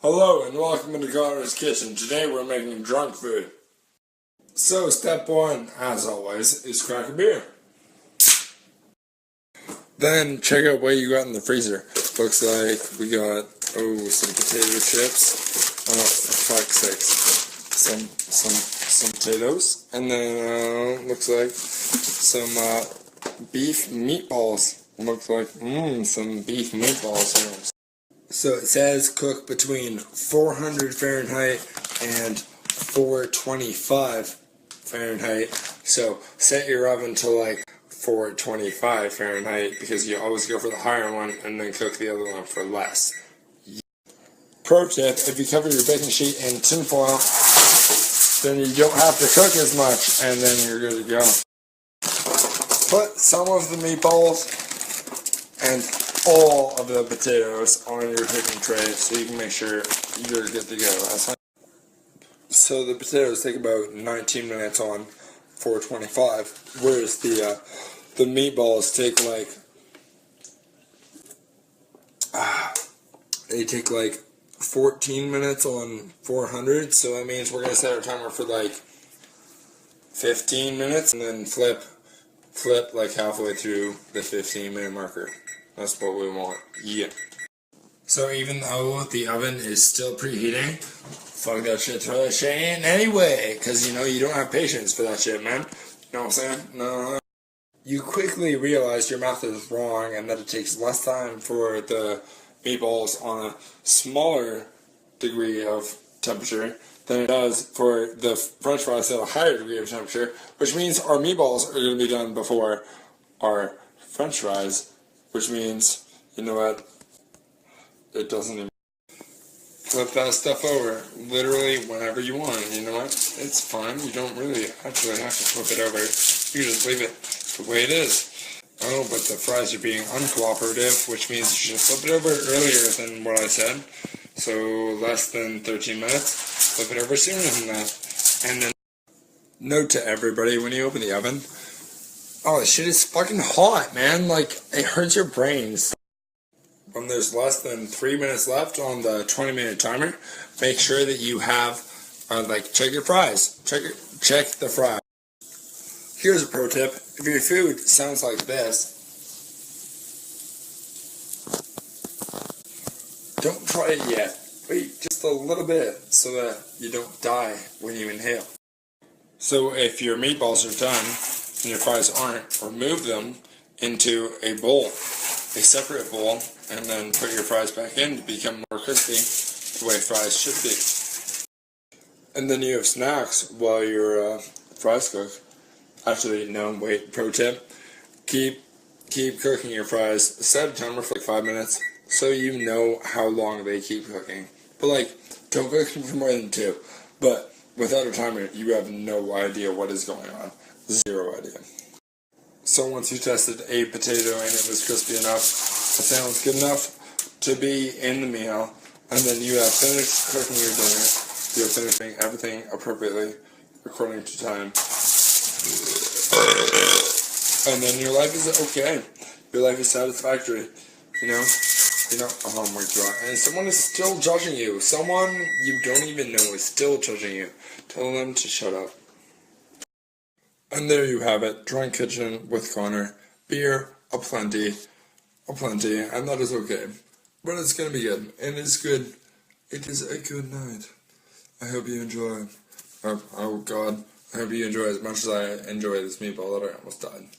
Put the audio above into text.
Hello and welcome to Connor's Kitchen. Today we're making drunk food. So step one, as always, is crack a beer. Then check out what you got in the freezer. Looks like we got, some potato chips. Oh, fuck's sakes. Some potatoes. And then, looks like some, beef meatballs. Looks like, some beef meatballs here. So it says cook between 400 Fahrenheit and 425 Fahrenheit. So set your oven to like 425 Fahrenheit because you always go for the higher one and then cook the other one for less. Pro tip, if you cover your baking sheet in tin foil, then you don't have to cook as much and then you're good to go. Put some of the meatballs and all of the potatoes on your cooking tray so you can make sure you're good to go. So the potatoes take about 19 minutes on 425, whereas the meatballs take like 14 minutes on 400. So that means we're gonna set our timer for like 15 minutes and then flip like halfway through the 15-minute marker. That's what we want. Yeah. So even though the oven is still preheating, fuck that shit, throw that shit in anyway. Because, you don't have patience for that shit, man. You know what I'm saying? No. You quickly realize your method is wrong and that it takes less time for the meatballs on a smaller degree of temperature than it does for the french fries at a higher degree of temperature, which means our meatballs are going to be done before our french fries. Which means, you know what, it doesn't even flip that stuff over literally whenever you want. You know what, it's fine. You don't really actually have to flip it over. You just leave it the way it is. Oh, but the fries are being uncooperative, which means you should flip it over earlier than what I said. So less than 13 minutes. Flip it over sooner than that. And then, note to everybody, when you open the oven, oh, this shit is fucking hot, man. Like, it hurts your brains. When there's less than 3 minutes left on the 20-minute timer, make sure that you have, check your fries. Check the fries. Here's a pro tip. If your food sounds like this, don't try it yet. Wait just a little bit so that you don't die when you inhale. So if your meatballs are done, and your fries aren't, remove them into a bowl, a separate bowl, and then put your fries back in to become more crispy, the way fries should be. And then you have snacks while your fries cook. Actually, no, wait, pro tip, keep cooking your fries, set a timer for like 5 minutes, so you know how long they keep cooking. But don't cook them for more than 2. But without a timer, you have no idea what is going on. 0 idea. So once you tested a potato and it was crispy enough, it sounds good enough to be in the meal, and then you have finished cooking your dinner, you have finished doing everything appropriately according to time, and then your life is okay. Your life is satisfactory. Oh my god. And someone is still judging you. Someone you don't even know is still judging you. Tell them to shut up. And there you have it, Drunk Kitchen with Connor. Beer, aplenty, and that is okay. But it's gonna be good. It is good. It is a good night. I hope you enjoy. Oh god. I hope you enjoy as much as I enjoy this meatball that I almost died.